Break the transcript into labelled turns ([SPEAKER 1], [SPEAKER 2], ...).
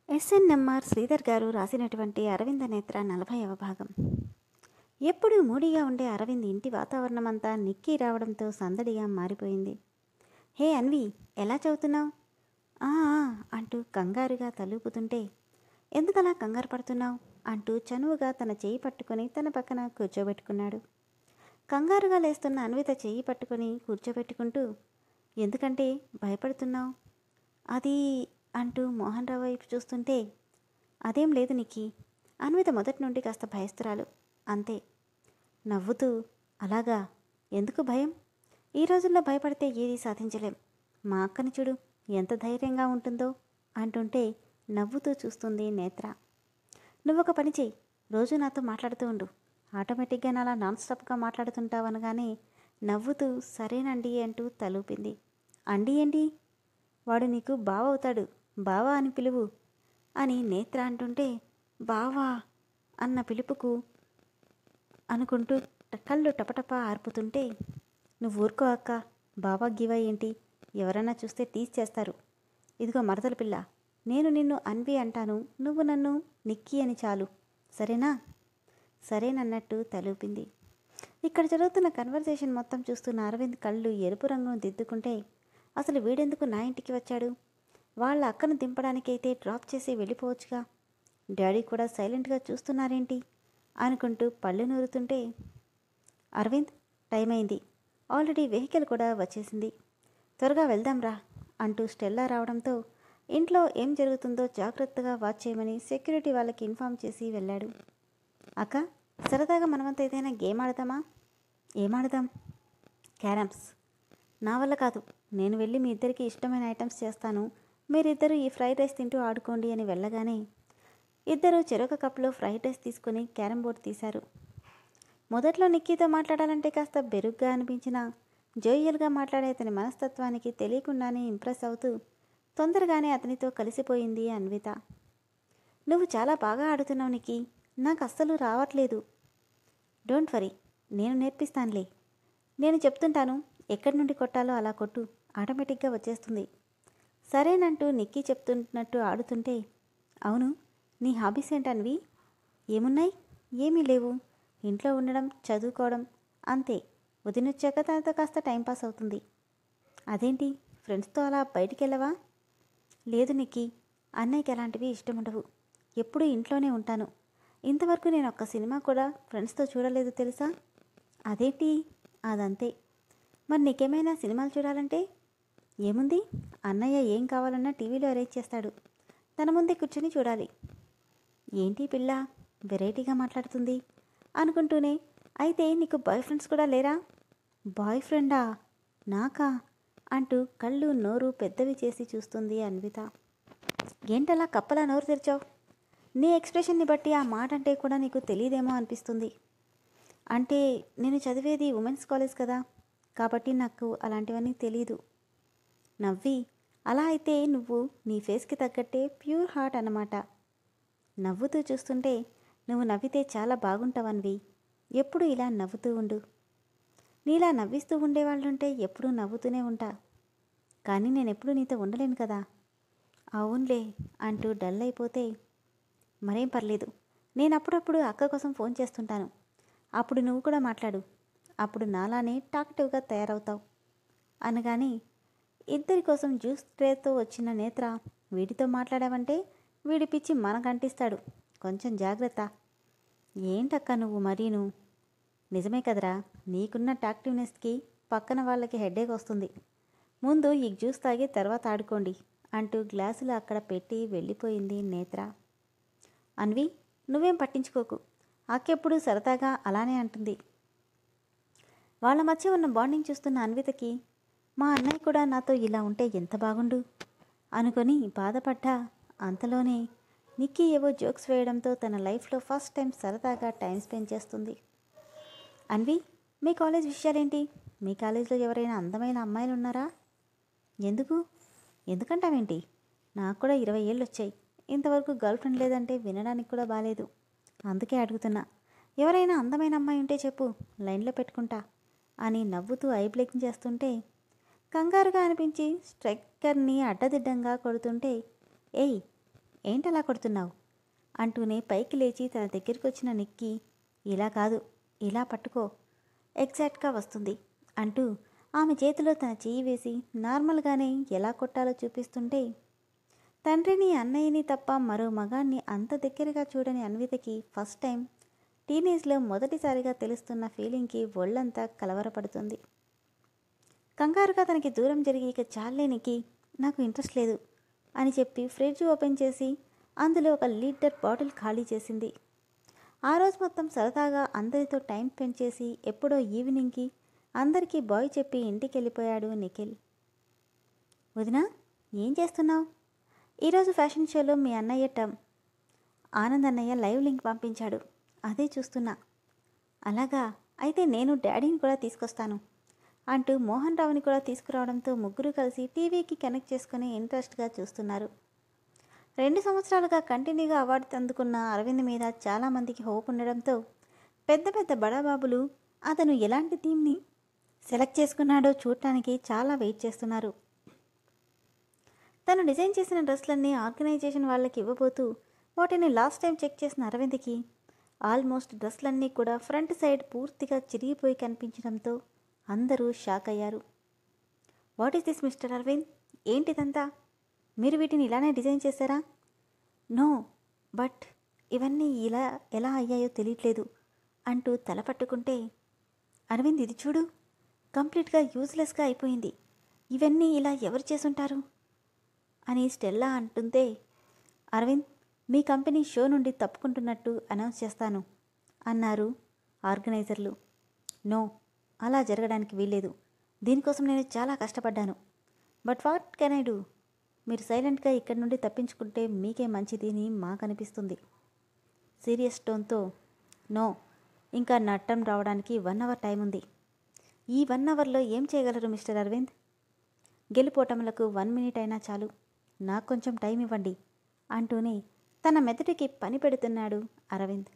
[SPEAKER 1] SNMR Sridhar గారు రాసినటువంటి అరవింద నేత్ర 40వ భాగం. ఎప్పుడూ మూడీగా ఉండే అరవింద్ ఇంటి వాతావరణమంతా నిక్కీ రావడంతో సందడిగా మారిపోయింది. హే అన్వి, ఎలా చదువుతున్నావు? ఆ అంటూ కంగారుగా తలూపుతుంటే, ఎందుకలా కంగారు పడుతున్నావు అంటూ చనువుగా తన చెయ్యి పట్టుకుని తన పక్కన కూర్చోబెట్టుకున్నాడు. కంగారుగా లేస్తున్న అన్విత చెయ్యి పట్టుకుని కూర్చోబెట్టుకుంటూ, ఎందుకంటే భయపడుతున్నావు అది అంటూ మోహన్ రావు వైపు చూస్తుంటే, అదేం లేదు నిక్కీ. అన్విత మొదటి నుండి కాస్త భయస్తురాలు, అంతే. నవ్వుతూ, అలాగా, ఎందుకు భయం? ఈ రోజుల్లో భయపడితే ఏదీ సాధించలేం. మా అక్కని చూడు, ఎంత ధైర్యంగా ఉంటుందో అంటుంటే నవ్వుతూ చూస్తుంది నేత్ర. నువ్వొక పని చెయ్యి, రోజు నాతో మాట్లాడుతూ ఉండు. ఆటోమేటిక్గా నాలా నాన్ స్టాప్గా మాట్లాడుతుంటావనగానే నవ్వుతూ సరేనండి అంటూ తలూపింది. అండి ఏంటి? వాడు నీకు బావ అవుతాడు, బావా అని పిలువు అని నేత్ర అంటుంటే, బావా అన్న పిలుపుకు అనుకుంటూ కళ్ళు టపటపా ఆర్పుతుంటే, నువ్వు ఊరుకో అక్క, బావా గివా ఏంటి? ఎవరన్నా చూస్తే టీజ్ చేస్తారు. ఇదిగో మరదల పిల్ల, నేను నిన్ను అన్వి అంటాను, నువ్వు నన్ను నిక్కీ అని చాలు, సరేనా? సరేనన్నట్టు తలూపింది. ఇక్కడ జరుగుతున్న కన్వర్జేషన్ మొత్తం చూస్తున్న అరవింద్ కళ్ళు ఎరుపు రంగును దిద్దుకుంటే, అసలు వీడెందుకు నా ఇంటికి వచ్చాడు? వాళ్ళ అక్కను దింపడానికైతే డ్రాప్ చేసి వెళ్ళిపోవచ్చుగా. డాడీ కూడా సైలెంట్గా చూస్తున్నారేంటి అనుకుంటూ పళ్ళు నూరుతుంటే, అరవింద్, టైం అయింది, ఆల్రెడీ వెహికల్ కూడా వచ్చేసింది, త్వరగా వెళ్దాంరా అంటూ స్టెల్లా రావడంతో ఇంట్లో ఏం జరుగుతుందో జాగ్రత్తగా వాచ్ చేయమని సెక్యూరిటీ వాళ్ళకి ఇన్ఫామ్ చేసి వెళ్ళాడు. అక్క, సరదాగా మనమంతా ఏదైనా గేమ్ ఆడదామా? ఏమాడదాం? క్యారమ్స్. నా వల్ల కాదు, నేను వెళ్ళి మీ ఇద్దరికి ఇష్టమైన ఐటమ్స్ చేస్తాను, మీరిద్దరూ ఈ ఫ్రైడ్ రైస్ తింటూ ఆడుకోండి అని వెళ్ళగానే ఇద్దరూ చెరొక కప్లో ఫ్రైడ్ రైస్ తీసుకుని క్యారమ్ బోర్డ్ తీశారు. మొదట్లో నిక్కీతో మాట్లాడాలంటే కాస్త బెరుగ్గా అనిపించినా జోయల్గా మాట్లాడే అతని మనస్తత్వానికి తెలియకుండానే ఇంప్రెస్ అవుతూ తొందరగానే అతనితో కలిసిపోయింది అన్విత. నువ్వు చాలా బాగా ఆడుతున్నావు నిక్కీ, నాకు అస్సలు రావట్లేదు. డోంట్ వరీ, నేను నేర్పిస్తానులే. నేను చెప్తుంటాను, ఎక్కడి నుండి కొట్టాలో అలా కొట్టు, ఆటోమేటిక్గా వచ్చేస్తుంది. సరేనంటూ నిక్కీ చెప్తున్నట్టు ఆడుతుంటే, అవును, నీ హాబీస్ ఏంటన్వి? ఏమున్నాయి? ఏమీ లేవు, ఇంట్లో ఉండడం, చదువుకోవడం, అంతే. వదినొచ్చాక తనతో కాస్త టైంపాస్ అవుతుంది. అదేంటి, ఫ్రెండ్స్తో అలా బయటికి వెళ్ళవా? లేదు నిక్కీ, అన్నయ్యకి అలాంటివి ఇష్టముండవు, ఎప్పుడూ ఇంట్లోనే ఉంటాను. ఇంతవరకు నేను ఒక్క సినిమా కూడా ఫ్రెండ్స్తో చూడలేదు తెలుసా? అదేంటి? అదంతే. మరి నీకేమైనా సినిమాలు చూడాలంటే? ఏముంది, అన్నయ్య ఏం కావాలన్నా టీవీలో అరేంజ్ చేస్తాడు, తన ముందే కూర్చొని చూడాలి. ఏంటి పిల్ల వెరైటీగా మాట్లాడుతుంది అనుకుంటూనే, అయితే నీకు బాయ్ ఫ్రెండ్స్ కూడా లేరా? బాయ్ ఫ్రెండా? నాకా అంటూ కళ్ళు నోరు పెద్దవి చేసి చూస్తుంది అన్విత. ఏంటలా కప్పలా నోరు తెరిచావు? నీ ఎక్స్ప్రెషన్ని బట్టి ఆ మాట అంటే కూడా నీకు తెలియదేమో అనిపిస్తుంది. అంటే నేను చదివేది ఉమెన్స్ కాలేజ్ కదా, కాబట్టి నాకు అలాంటివన్నీ తెలీదు. నవ్వి, అలా అయితే నువ్వు నీ ఫేస్కి తగ్గట్టే ప్యూర్ హార్ట్ అన్నమాట. నవ్వుతూ చూస్తుంటే, నువ్వు నవ్వితే చాలా బాగుంటావన్వి, ఎప్పుడు ఇలా నవ్వుతూ ఉండు. నీలా నవ్విస్తూ ఉండేవాళ్ళుంటే ఎప్పుడూ నవ్వుతూనే ఉంటా, కానీ నేనెప్పుడు నీతో ఉండలేను కదా. అవునులే అంటూ డల్ అయిపోతే, మరేం పర్లేదు, నేను అప్పుడప్పుడు అక్క కోసం ఫోన్ చేస్తుంటాను, అప్పుడు నువ్వు కూడా మాట్లాడు, అప్పుడు నాలానే టాక్టివ్గా తయారవుతావు అనగాని, ఇద్దరి కోసం జ్యూస్ ట్రేతో వచ్చిన నేత్ర, వీడితో మాట్లాడావంటే వీడి పిచ్చి మనకంటిస్తాడు, కొంచెం జాగ్రత్త. ఏంటక్క నువ్వు మరీను? నిజమే కదరా, నీకున్న టాక్టివ్నెస్కి పక్కన వాళ్ళకి హెడేక్ వస్తుంది. ముందు ఈ జ్యూస్ తాగి తర్వాత ఆడుకోండి అంటూ గ్లాసులు అక్కడ పెట్టి వెళ్ళిపోయింది నేత్ర. అన్వి, నువ్వేం పట్టించుకోకు, అక్కెప్పుడు సరదాగా అలానే అంటుంది. వాళ్ళ మధ్య ఉన్న బాండింగ్ చూస్తున్న అన్వితకి, మా అన్నయ్య కూడా నాతో ఇలా ఉంటే ఎంత బాగుండు అనుకొని బాధపడ్డా. అంతలోనే నిక్కీ ఏవో జోక్స్ వేయడంతో తన లైఫ్లో ఫస్ట్ టైం సరదాగా టైం స్పెండ్ చేస్తుంది. అన్వి, మీ కాలేజ్ విషయాలేంటి? మీ కాలేజీలో ఎవరైనా అందమైన అమ్మాయిలు ఉన్నారా? ఎందుకంటావేంటి? నాకు కూడా 20 ఏళ్ళు వచ్చాయి, ఇంతవరకు గర్ల్ ఫ్రెండ్ లేదంటే వినడానికి కూడా బాలేదు, అందుకే అడుగుతున్నా. ఎవరైనా అందమైన అమ్మాయి ఉంటే చెప్పు, లైన్లో పెట్టుకుంటా అని నవ్వుతూ ఐబ్లింక్ చేస్తుంటే, కంగారుగా అనిపించి స్ట్రైకర్ని అడ్డదిడ్డంగా కొడుతుంటే, ఏయ్ ఏంటలా కొడుతున్నావు అంటూనే పైకి లేచి తన దగ్గరికి వచ్చిన నిక్కీ, ఇలా కాదు, ఇలా పట్టుకో, ఎగ్జాక్ట్గా వస్తుంది అంటూ ఆమె చేతిలో తన చెయ్యి వేసి నార్మల్గానే ఎలా కొట్టాలో చూపిస్తుంటే, తండ్రిని అన్నయ్యని తప్ప మరో మగాన్ని అంత దగ్గరగా చూడని అన్వితకి ఫస్ట్ టైం టీనేజ్లో మొదటిసారిగా తెలుస్తున్న ఫీలింగ్కి ఒళ్ళంతా కలవరపడుతుంది. కంగారుగా తనకి దూరం జరిగి ఇక చాలేనికి నాకు ఇంట్రెస్ట్ లేదు అని చెప్పి ఫ్రిడ్జ్ ఓపెన్ చేసి అందులో ఒక లీటర్ బాటిల్ ఖాళీ చేసింది. ఆ రోజు మొత్తం సరదాగా అందరితో టైం స్పెండ్ చేసి ఎప్పుడో ఈవినింగ్కి అందరికీ బాయ్ చెప్పి ఇంటికి వెళ్ళిపోయాడు నిఖిల్. వదినా, ఏం చేస్తున్నావు? ఈరోజు ఫ్యాషన్ షోలో మీ అన్నయ్య ఆనంద్ అన్నయ్య లైవ్ లింక్ పంపించాడు, అదే చూస్తున్నా. అలాగా, అయితే నేను డాడీని కూడా తీసుకొస్తాను అంటూ మోహన్ రావుని కూడా తీసుకురావడంతో ముగ్గురు కలిసి టీవీకి కనెక్ట్ చేసుకుని ఇంట్రెస్ట్గా చూస్తున్నారు. 2 సంవత్సరాలుగా కంటిన్యూగా అవార్డు అందుకున్న అరవింద్ మీద చాలామందికి హోప్ ఉండడంతో పెద్ద పెద్ద బడాబాబులు అతను ఎలాంటి థీమ్ని సెలెక్ట్ చేసుకున్నాడో చూడటానికి చాలా వెయిట్ చేస్తున్నారు. తను డిజైన్ చేసిన డ్రెస్లన్నీ ఆర్గనైజేషన్ వాళ్ళకి ఇవ్వబోతూ వాటిని లాస్ట్ టైం చెక్ చేసిన అరవింద్కి ఆల్మోస్ట్ డ్రెస్లన్నీ కూడా ఫ్రంట్ సైడ్ పూర్తిగా చిరిగిపోయి కనిపించడంతో అందరూ షాక్ అయ్యారు. What is this mister Aravind, ఏంటిదంతా? మీరు వీటిని ఇలానే డిజైన్ చేశారా? నో, బట్ ఇవన్నీ ఇలా ఎలా అయ్యాయో తెలియట్లేదు అంటూ తల పట్టుకుంటే, అరవింద్ ఇది చూడు, కంప్లీట్గా యూజ్లెస్గా అయిపోయింది, ఇవన్నీ ఇలా ఎవరు చేసుంటారు అని స్టెల్లా అంటుంటే, అరవింద్, మీ కంపెనీ షో నుండి తప్పుకుంటున్నట్టు అనౌన్స్ చేస్తాను అన్నారు ఆర్గనైజర్లు. నో, అలా జరగడానికి వీల్లేదు, దీనికోసం నేను చాలా కష్టపడ్డాను, but what can I do? మీరు సైలెంట్గా ఇక్కడి నుండి తప్పించుకుంటే మీకే మంచిది అని మాకు అనిపిస్తుంది. సీరియస్ టోన్తో, నో, ఇంకా నట్టం రావడానికి 1 అవర్ టైం ఉంది. ఈ 1 అవర్లో ఏం చేయగలరు మిస్టర్ అరవింద్? గెలుపోటములకు 1 మినిట్ అయినా చాలు, నాకు కొంచెం టైం ఇవ్వండి అంటూనే తన మెదడుకి పని పెడుతున్నాడు అరవింద్.